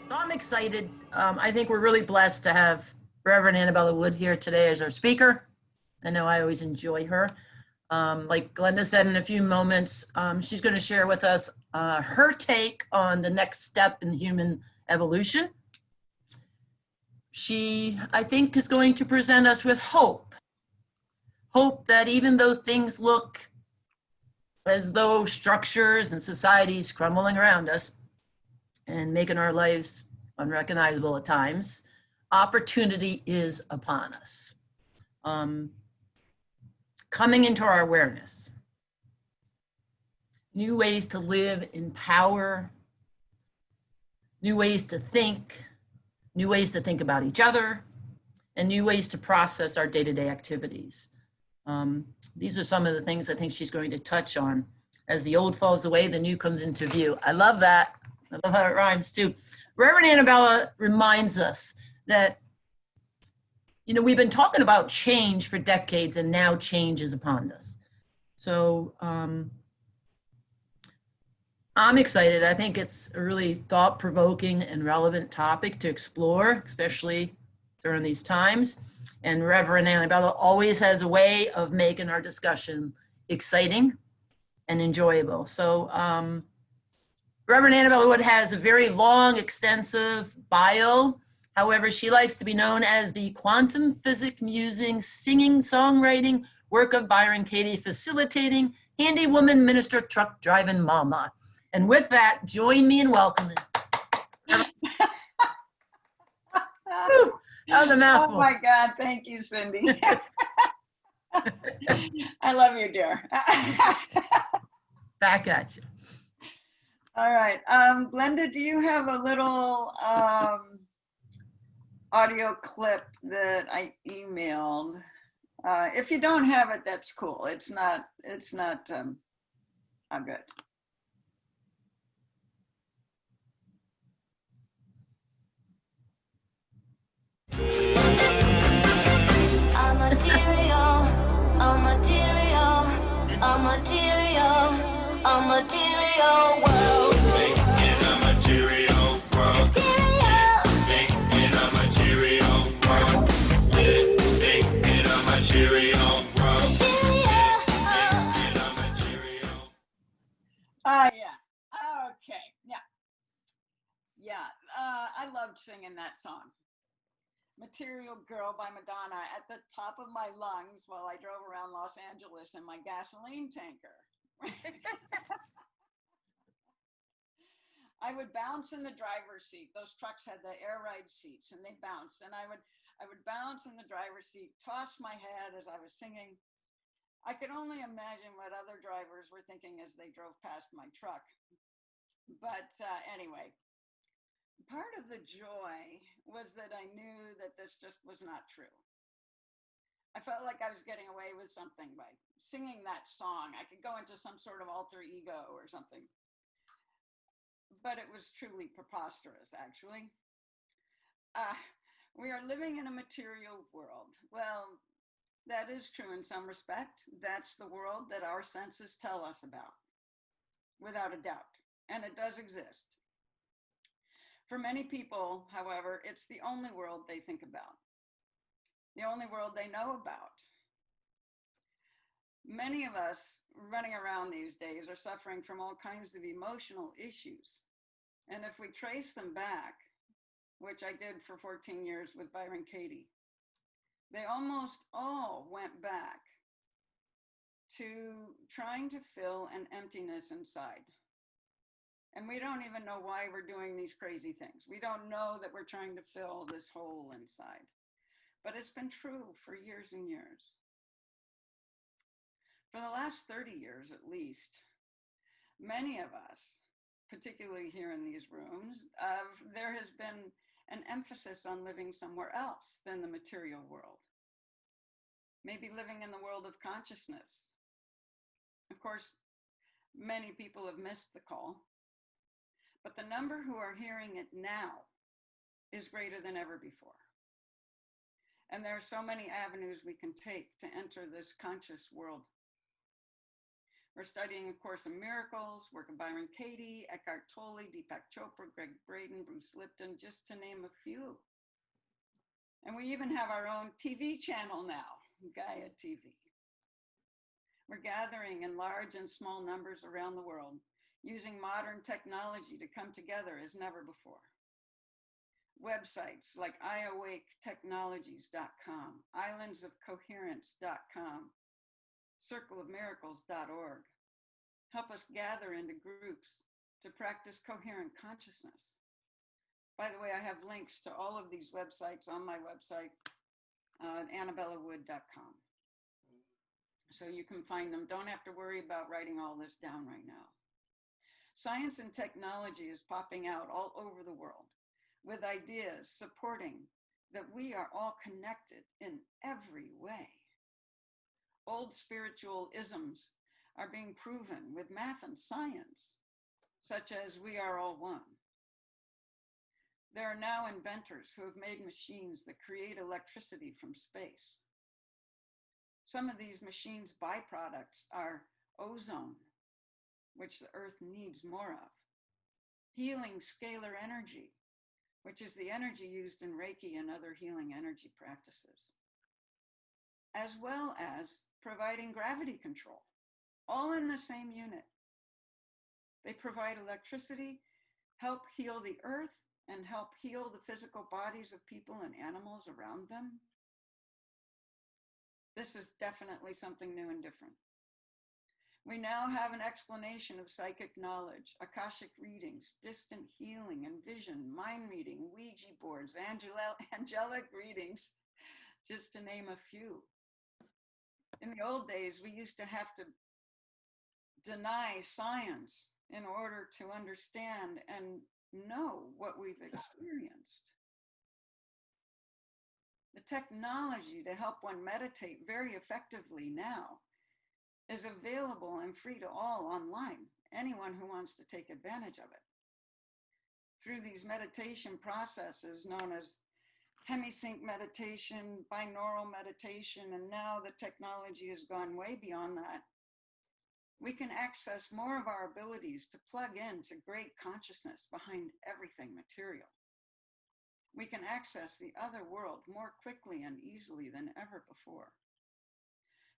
So I'm excited. I think we're really blessed to have Reverend Annabella Wood here today as our speaker. I know I always enjoy her. Like Glenda said, in a few moments, she's going to share with us her take on the next step in human evolution. She, I think, is going to present us with hope. Hope that even though things look as though structures and societies crumbling around us and making our lives unrecognizable at times, opportunity is upon us. Coming into our awareness. New ways to live in power, new ways to think about each other, and new ways to process our day-to-day activities. These are some of the things I think she's going to touch on. As the old falls away, the new comes into view. I love that. I love how it rhymes too. Reverend Annabella reminds us that, you know, we've been talking about change for decades, and now change is upon us. So I'm excited. I think it's a really thought-provoking and relevant topic to explore, especially during these times. And Reverend Annabella always has a way of making our discussion exciting and enjoyable. So Reverend Annabella Wood has a very long, extensive bio. However, she likes to be known as the quantum physic, musing, singing, songwriting, work of Byron Katie, facilitating, handy woman, minister, truck driving mama. And with that, join me in welcoming. Whew, that was a mouthful. Oh my God, thank you, Cindy. I love you, dear. Back at you. All right, Glenda, do you have a little audio clip that I emailed? If you don't have it, that's cool. It's not, I'm good. A material world. In a material world. In a material world. In a material world. In a material. Yeah. Okay. Yeah. I loved singing that song. Material Girl by Madonna at the top of my lungs while I drove around Los Angeles in my gasoline tanker. I would bounce in the driver's seat. Those trucks had the air ride seats and they bounced, and I would bounce in the driver's seat, toss my head as I was singing. I could only imagine what other drivers were thinking as they drove past my truck. But anyway, part of the joy was that I knew that this just was not true. I felt like I was getting away with something by singing that song. I could go into some sort of alter ego or something. But it was truly preposterous, actually. We are living in a material world. Well, that is true in some respect. That's the world that our senses tell us about, without a doubt. And it does exist. For many people, however, it's the only world they think about, the only world they know about. Many of us running around these days are suffering from all kinds of emotional issues. And if we trace them back, which I did for 14 years with Byron Katie, they almost all went back to trying to fill an emptiness inside. And we don't even know why we're doing these crazy things. We don't know that we're trying to fill this hole inside. But it's been true for years and years. For the last 30 years, at least, many of us, particularly here in these rooms, there has been an emphasis on living somewhere else than the material world. Maybe living in the world of consciousness. Of course, many people have missed the call. But the number who are hearing it now is greater than ever before. And there are so many avenues we can take to enter this conscious world. or studying A Course in Miracles, Work of Byron Katie, Eckhart Tolle, Deepak Chopra, Greg Braden, Bruce Lipton, just to name a few. And we even have our own TV channel now, Gaia TV. We're gathering in large and small numbers around the world, using modern technology to come together as never before. Websites like iawaketechnologies.com, islandsofcoherence.com, circleofmiracles.org help us gather into groups to practice coherent consciousness. By the way, I have links to all of these websites on my website, annabellawood.com. So you can find them. Don't have to worry about writing all this down right now. Science and technology is popping out all over the world with ideas supporting that we are all connected in every way. Old spiritual isms are being proven with math and science, such as we are all one. There are now inventors who have made machines that create electricity from space. Some of these machines' byproducts are ozone, which the Earth needs more of, healing scalar energy, which is the energy used in Reiki and other healing energy practices, as well as providing gravity control, all in the same unit. They provide electricity, help heal the Earth, and help heal the physical bodies of people and animals around them. This is definitely something new and different. We now have an explanation of psychic knowledge, Akashic readings, distant healing and vision, mind reading, Ouija boards, angelic readings, just to name a few. In the old days, we used to have to deny science in order to understand and know what we've experienced. The technology to help one meditate very effectively now is available and free to all online, anyone who wants to take advantage of it. Through these meditation processes known as hemisync meditation, binaural meditation, and now the technology has gone way beyond that, we can access more of our abilities to plug into great consciousness behind everything material. We can access the other world more quickly and easily than ever before.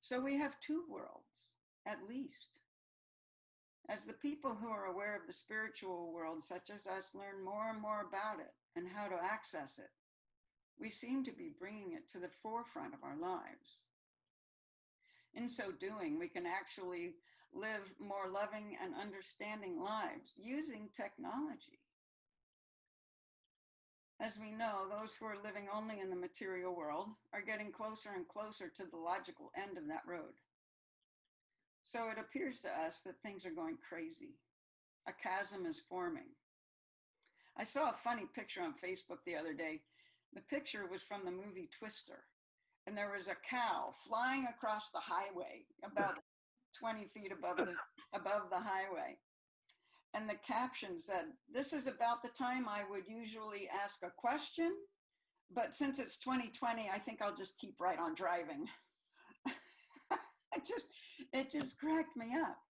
So we have two worlds, at least. As the people who are aware of the spiritual world, such as us, learn more and more about it and how to access it, we seem to be bringing it to the forefront of our lives. In so doing, we can actually live more loving and understanding lives using technology. As we know, those who are living only in the material world are getting closer and closer to the logical end of that road. So it appears to us that things are going crazy. A chasm is forming. I saw a funny picture on Facebook the other day. The picture was from the movie Twister, and there was a cow flying across the highway about 20 feet above the highway. And the caption said, "This is about the time I would usually ask a question, but since it's 2020, I think I'll just keep right on driving." It just cracked me up.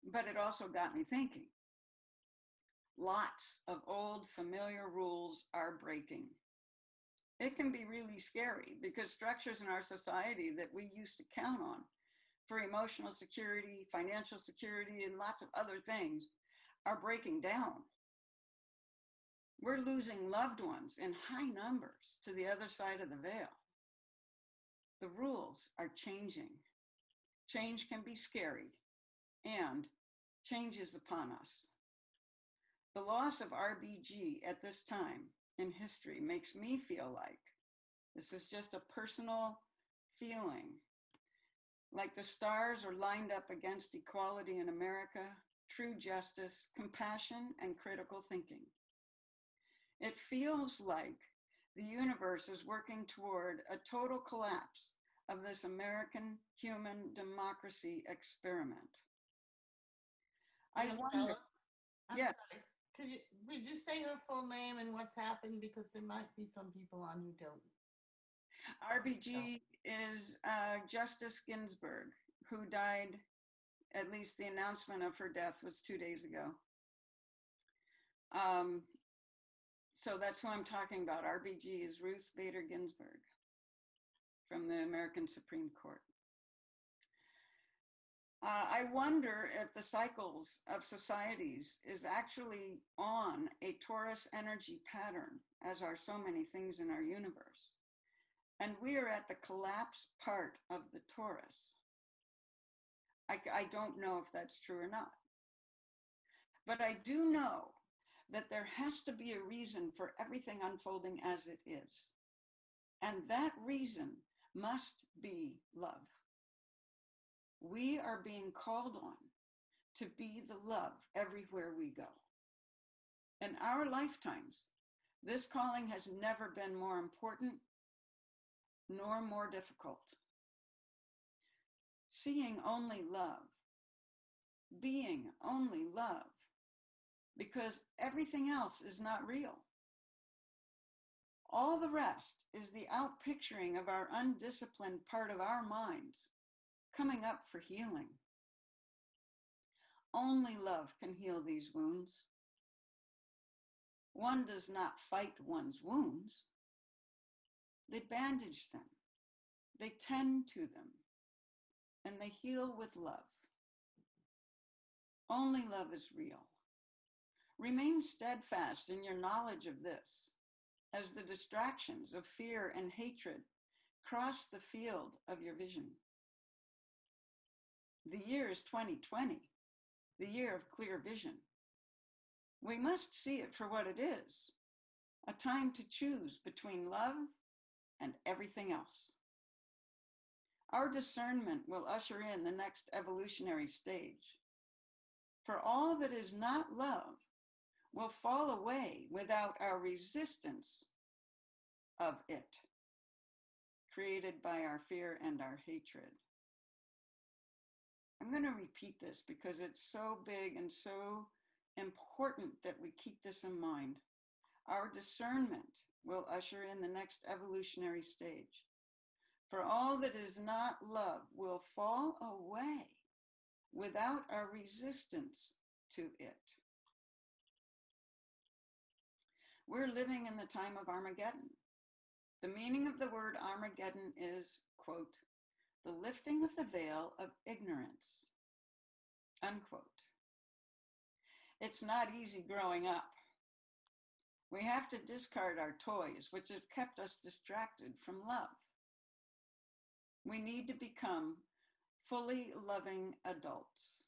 But it also got me thinking. Lots of old familiar rules are breaking. It can be really scary because structures in our society that we used to count on for emotional security, financial security, and lots of other things are breaking down. We're losing loved ones in high numbers to the other side of the veil. The rules are changing. Change can be scary, and change is upon us. The loss of RBG at this time in history makes me feel like, this is just a personal feeling, like the stars are lined up against equality in America, true justice, compassion, and critical thinking. It feels like the universe is working toward a total collapse of this American human democracy experiment. I wonder, I'm sorry. Would you say her full name and what's happened? Because there might be some people on who don't. RBG is Justice Ginsburg, who died At least the announcement of her death was 2 days ago. So that's who I'm talking about. RBG is Ruth Bader Ginsburg from the American Supreme Court. I wonder if the cycles of societies is actually on a Taurus energy pattern, as are so many things in our universe. And we are at the collapse part of the Taurus. I don't know if that's true or not. But I do know that there has to be a reason for everything unfolding as it is. And that reason must be love. We are being called on to be the love everywhere we go. In our lifetimes, this calling has never been more important nor more difficult. Seeing only love, being only love, because everything else is not real. All the rest is the outpicturing of our undisciplined part of our minds coming up for healing. Only love can heal these wounds. One does not fight one's wounds. They bandage them, they tend to them, and they heal with love. Only love is real. Remain steadfast in your knowledge of this, as the distractions of fear and hatred cross the field of your vision. The year is 2020, the year of clear vision. We must see it for what it is, a time to choose between love and everything else. Our discernment will usher in the next evolutionary stage. For all that is not love will fall away without our resistance of it, created by our fear and our hatred. I'm going to repeat this because it's so big and so important that we keep this in mind. Our discernment will usher in the next evolutionary stage. For all that is not love will fall away without our resistance to it. We're living in the time of Armageddon. The meaning of the word Armageddon is, quote, the lifting of the veil of ignorance, unquote. It's not easy growing up. We have to discard our toys, which have kept us distracted from love. We need to become fully loving adults.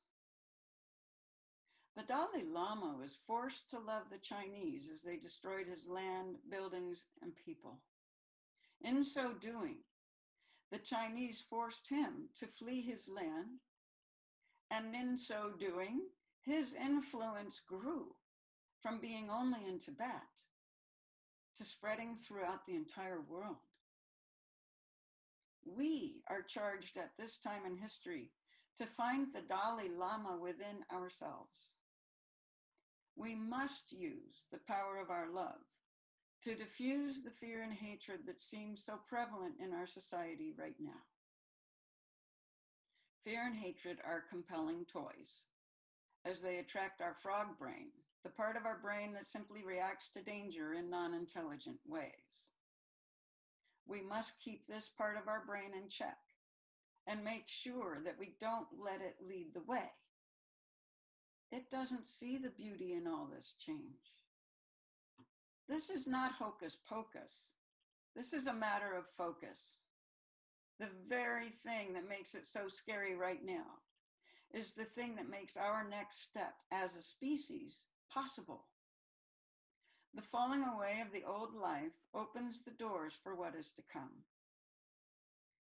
The Dalai Lama was forced to love the Chinese as they destroyed his land, buildings, and people. In so doing, the Chinese forced him to flee his land, and in so doing, his influence grew from being only in Tibet to spreading throughout the entire world. We are charged at this time in history to find the Dalai Lama within ourselves. We must use the power of our love to diffuse the fear and hatred that seems so prevalent in our society right now. Fear and hatred are compelling toys, as they attract our frog brain, the part of our brain that simply reacts to danger in non-intelligent ways. We must keep this part of our brain in check and make sure that we don't let it lead the way. It doesn't see the beauty in all this change. This is not hocus pocus. This is a matter of focus. The very thing that makes it so scary right now is the thing that makes our next step as a species possible. The falling away of the old life opens the doors for what is to come.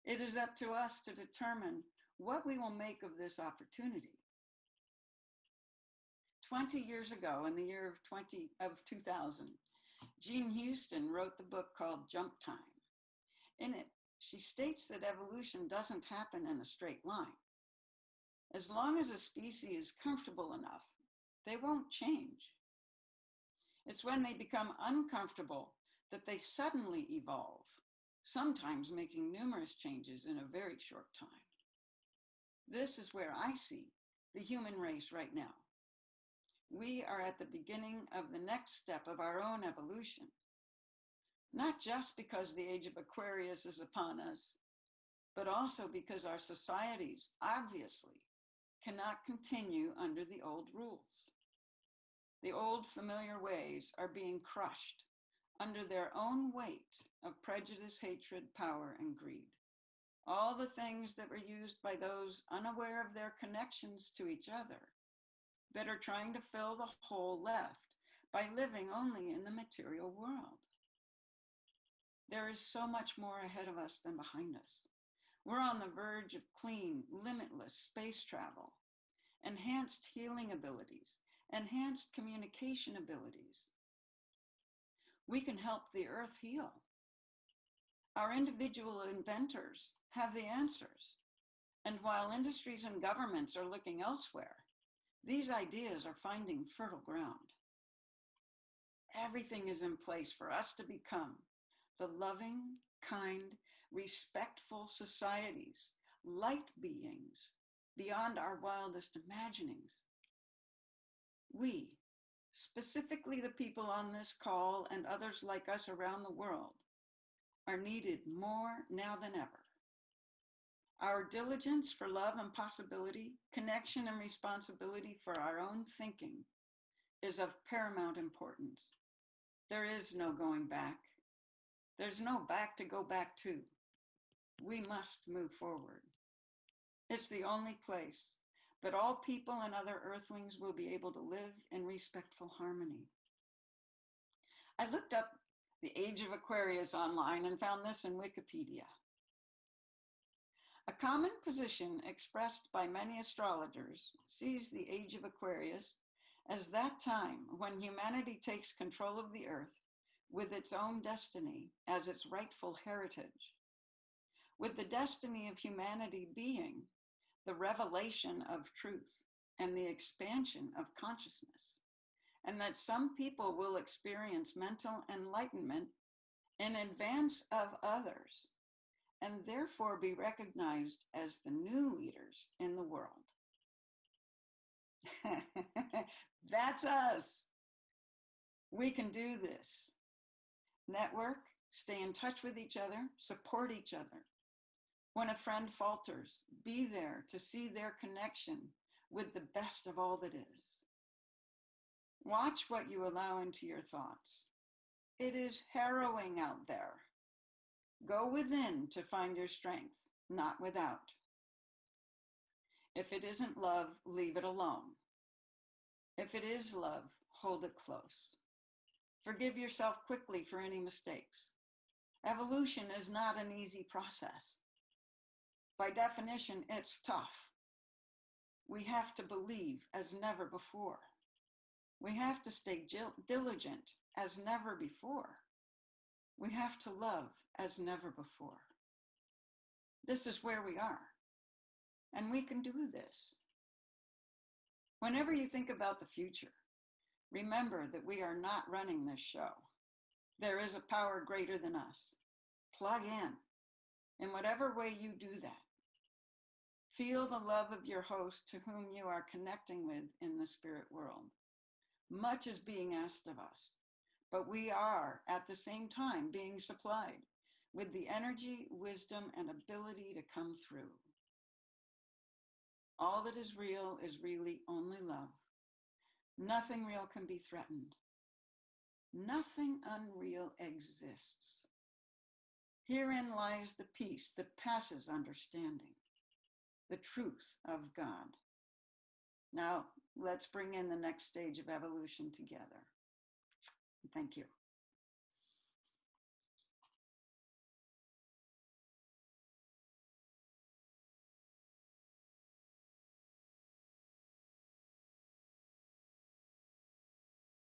It is up to us to determine what we will make of this opportunity. 20 years ago, in the year of 2000, Jean Houston wrote the book called Jump Time. In it, she states that evolution doesn't happen in a straight line. As long as a species is comfortable enough, they won't change. It's when they become uncomfortable that they suddenly evolve, sometimes making numerous changes in a very short time. This is where I see the human race right now. We are at the beginning of the next step of our own evolution, not just because the age of Aquarius is upon us, but also because our societies obviously cannot continue under the old rules. The old familiar ways are being crushed under their own weight of prejudice, hatred, power, and greed. All the things that were used by those unaware of their connections to each other, that are trying to fill the hole left by living only in the material world. There is so much more ahead of us than behind us. We're on the verge of clean, limitless space travel, enhanced healing abilities, enhanced communication abilities. We can help the earth heal. Our individual inventors have the answers. And while industries and governments are looking elsewhere, these ideas are finding fertile ground. Everything is in place for us to become the loving, kind, respectful societies, light beings beyond our wildest imaginings. We, specifically the people on this call and others like us around the world, are needed more now than ever. Our diligence for love and possibility, connection and responsibility for our own thinking is of paramount importance. There is no going back. There's no back to go back to. We must move forward. It's the only place that all people and other earthlings will be able to live in respectful harmony. I looked up the age of Aquarius online and found this in Wikipedia. A common position expressed by many astrologers sees the age of Aquarius as that time when humanity takes control of the earth with its own destiny as its rightful heritage, with the destiny of humanity being the revelation of truth and the expansion of consciousness, and that some people will experience mental enlightenment in advance of others, and therefore be recognized as the new leaders in the world. That's us. We can do this. Network, stay in touch with each other, support each other. When a friend falters, be there to see their connection with the best of all that is. Watch what you allow into your thoughts. It is harrowing out there. Go within to find your strength, not without. If it isn't love, leave it alone. If it is love, hold it close. Forgive yourself quickly for any mistakes. Evolution is not an easy process. By definition, it's tough. We have to believe as never before. We have to stay diligent as never before. We have to love as never before. This is where we are, and we can do this. Whenever you think about the future, remember that we are not running this show. There is a power greater than us. Plug in whatever way you do that. Feel the love of your host to whom you are connecting with in the spirit world. Much is being asked of us, but we are at the same time being supplied with the energy, wisdom, and ability to come through. All that is real is really only love. Nothing real can be threatened. Nothing unreal exists. Herein lies the peace that passes understanding, the truth of God. Now, let's bring in the next stage of evolution together. Thank you.